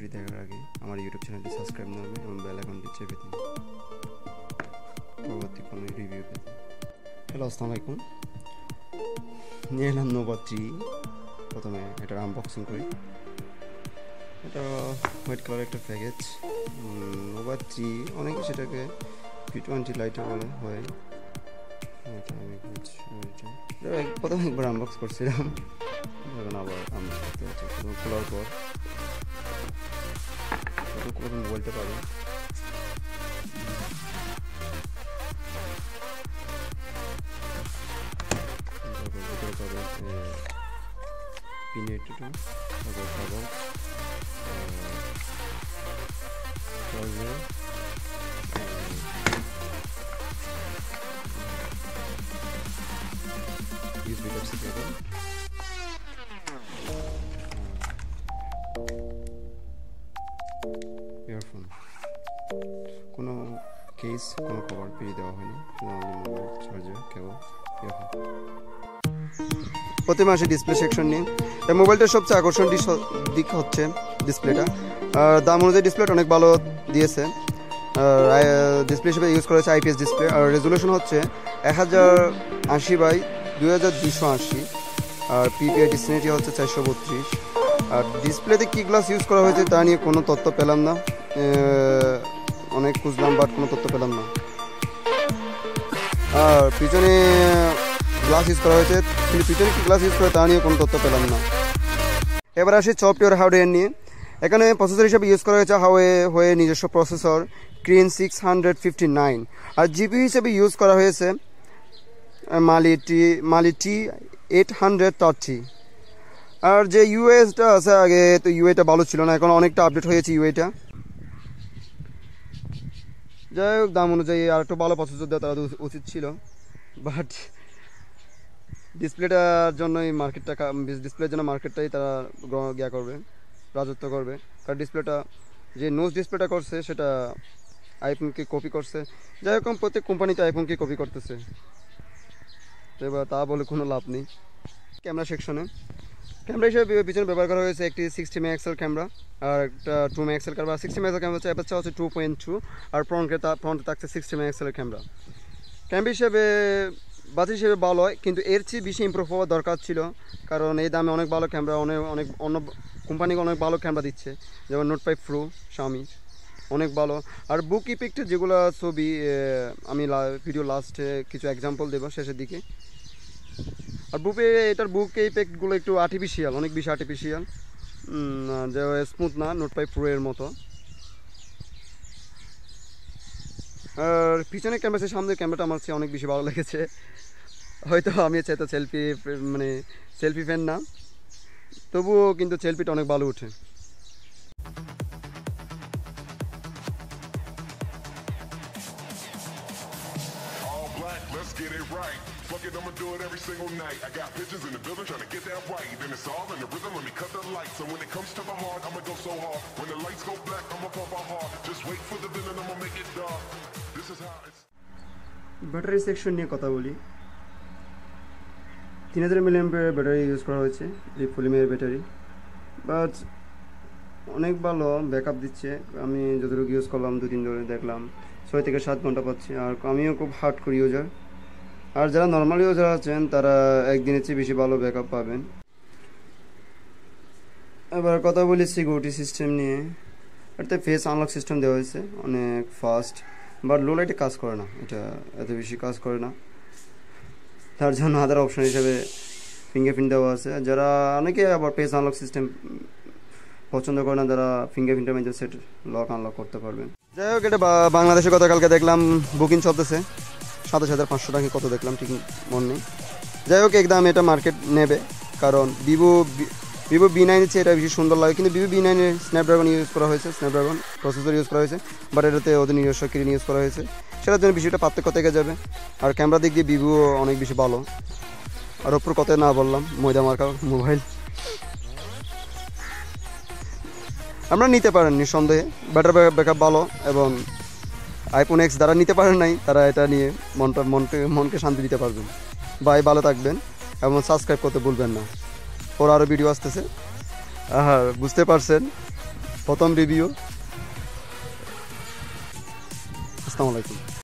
ভিডিওটি দেখার আগে আমার ইউটিউব চ্যানেলটি সাবস্ক্রাইব করবেন এবং বেল আইকনটি চেপে দিন পরবর্তী কোনো রিভিউ পেতে। হ্যালো, আসসালামু আলাইকুম। নিয়ে এলাম নোভা 3। প্রথমে এটার আনবক্সিং করি। এটা হোয়াইট কালার একটা প্যাকেজ, নোভা 3। অনেকে সেটাকে P20 লাইটার বলে হয়। এটা আমি প্রথমে একবার আনবক্স করছিলাম, এখন আবার আনবক্স করতে হচ্ছে। খোলার পর প্রথম মোবাইলটা পাবেন। ভিতরে পাবেন পিনেট, তারপর কাগজ, USB Type-C কেবল, ইয়ারফোন। কোনো কেস, কোনো কভার পেয়ে দেওয়া হয়নি, মোবাইল চার্জার, কেবল, ইয়ারফোন। প্রতি মাসে ডিসপ্লে সেকশন নিয়ে এই মোবাইলটার সবচেয়ে আকর্ষণ দিক হচ্ছে ডিসপ্লেটা। আর দাম অনুযায়ী ডিসপ্লেটা অনেক ভালো দিয়েছে। ডিসপ্লে হিসেবে ইউজ করা হয়েছে IPS ডিসপ্লে। আর রেজুলেশন হচ্ছে 1080x2280, আর PPI ডিসপ্লেটি হচ্ছে 432। আর ডিসপ্লেতে কি গ্লাস ইউজ করা হয়েছে তা নিয়ে কোনো তথ্য পেলাম না। অনেক খুঁজলাম বাট কোনো তথ্য পেলাম না। আর পিছনে গ্লাস ইউজ করা হয়েছে, কিন্তু পিছনে কি গ্লাস ইউজ করে তা নিয়ে কোনো তথ্য পেলাম না। এবার আসি সফটওয়্যার হার্ডওয়্যার নিয়ে। এখানে প্রসেসর হিসেবে ইউজ করা হয়েছে হাওয়ে নিজস্ব প্রসেসর Kirin 659। আর জিপিইউ হিসেবে ইউজ করা হয়েছে Mali T830। আর যে ইউএসটা আছে, আগে তো ইউএটা ভালো ছিল না, এখন অনেকটা আপডেট হয়েছে ইউএটা। যাই হোক, দাম অনুযায়ী আর একটু ভালো প্রসেসর দেওয়া তারা উচিত ছিল, বাট ডিসপ্লেটার জন্যই ডিসপ্লের জন্য মার্কেটটাই তারা করবে, রাজত্ব করবে। কারণ ডিসপ্লেটা যে নোজ ডিসপ্লেটা করছে সেটা আইফোনকে কপি করছে। যাই হোক, প্রত্যেক কোম্পানিতে আইফোনকে কপি করতেছে, এবার তা বলে কোনো লাভ নেই। ক্যামেরা সেকশনে ক্যামেরা হিসেবে পিছনে ব্যবহার করা হয়েছে একটি 60 মেগাপিক্সেল ক্যামেরা আর একটা 2 মেগাপিক্সেল ক্যামেরা। 60 মেগাপিক্সেল ক্যামেরা হচ্ছে অ্যাপারচার হচ্ছে 2.2, আর ফ্রন্টে থাকছে 60 মেগাপিক্সেলের ক্যামেরা। ক্যামেরা হিসেবে বাজেট হিসেবে ভালো হয়, কিন্তু এর চেয়ে বেশি ইমপ্রুভ হওয়ার দরকার ছিল। কারণ এই দামে অনেক ভালো ক্যামেরা, অনেক অন্য কোম্পানিকে অনেক ভালো ক্যামেরা দিচ্ছে, যেমন Note 5 Pro Xiaomi অনেক ভালো। আর বুক ইফেক্টের যেগুলো ছবি, আমি ভিডিও লাস্টে কিছু এক্সাম্পল দেবো শেষের দিকে। আর এটার বুক ইফেক্টগুলো একটু আর্টিফিশিয়াল, অনেক বেশি আর্টিফিশিয়াল, যে স্মুথ না Note 5 Pro এর মতো। আর পিছনের ক্যামেরা সামনের ক্যামেরাটা আমার চেয়ে অনেক বেশি ভালো লেগেছে। হয়তো আমি চাইতো সেলফি ফ্যান না, তবুও কিন্তু সেলফিটা অনেক ভালো ওঠে। Let's get it right. Fuck it, I'ma do it every single night. I got bitches in the building trying to get that right. Then it's all in the rhythm, let me cut the lights. So when it comes to the heart, I'ma go so hard. When the lights go black, I'ma pump my heart. Just wait for the villain, I'ma make it dark. This is how it's... battery section নিয়ে কথা বলি। 3000 mAh battery use করা হয়েছে, লিথিয়ামের battery, but অনেক ভালো backup দিচ্ছে। আমি যতটুকু ইউজ করলাম 2-3 দিন ধরে দেখলাম 6 থেকে 7 ঘন্টা পাচ্ছি। আর আমিও খুব হার্ডকোর ইউজার। আর যারা নর্মাল ইউজার আছেন তারা একদিনের চেয়ে বেশি ভালো ব্যাকআপ পাবেন। এবার কথা বলি সিকিউরিটি সিস্টেম নিয়ে। এটাতে ফেস আনলক সিস্টেম দেওয়া হয়েছে, অনেক ফাস্ট, বাট লো লাইটে কাজ করে না, এটা এত বেশি কাজ করে না। তার জন্য আদার অপশন হিসেবে ফিঙ্গারপ্রিন্ট দেওয়া আছে। যারা অনেকে আবার ফেস আনলক সিস্টেম পছন্দ করে না, যারা ফিঙ্গারপ্রিন্টের মধ্যে সেট লক আনলক করতে পারবেন। যাই হোক, এটা বাংলাদেশে গতকালকে দেখলাম বুকিং চলতেছে 27,500 টাকা, কত দেখলাম ঠিক মনে নেই। যাই হোক, একদম এটা মার্কেট নেবে, কারণ ভিভো B9 হচ্ছে এটা বেশি সুন্দর লাগে, কিন্তু ভিভো B9 এর স্ন্যাপড্রাগন ইউজ করা হয়েছে, স্ন্যাপড্রাগন প্রসেসর ইউজ করা হয়েছে, বাট এটাতে ওদের নিজস্ব Kirin ইউজ করা হয়েছে, সেটার জন্য বিষয়টা পার্থক্য থেকে যাবে। আর ক্যামেরা দিক দিয়ে ভিভো অনেক বেশি ভালো। আর ওপর কথা না বললাম, ময়দা মার্কা মোবাইল আমরা নিতে পারেন নিঃসন্দেহে, ব্যাটারি ব্যাকআপ ভালো। এবং iPhone X যারা নিতে পারেন নাই, তারা এটা নিয়ে মনকে শান্তি দিতে পারবেন। ভাই ভালো থাকবেন এবং সাবস্ক্রাইব করতে ভুলবেন না, ওর আরও ভিডিও আসতেছে। বুঝতে পারছেন প্রথম রিভিউ। আসসালামু আলাইকুম।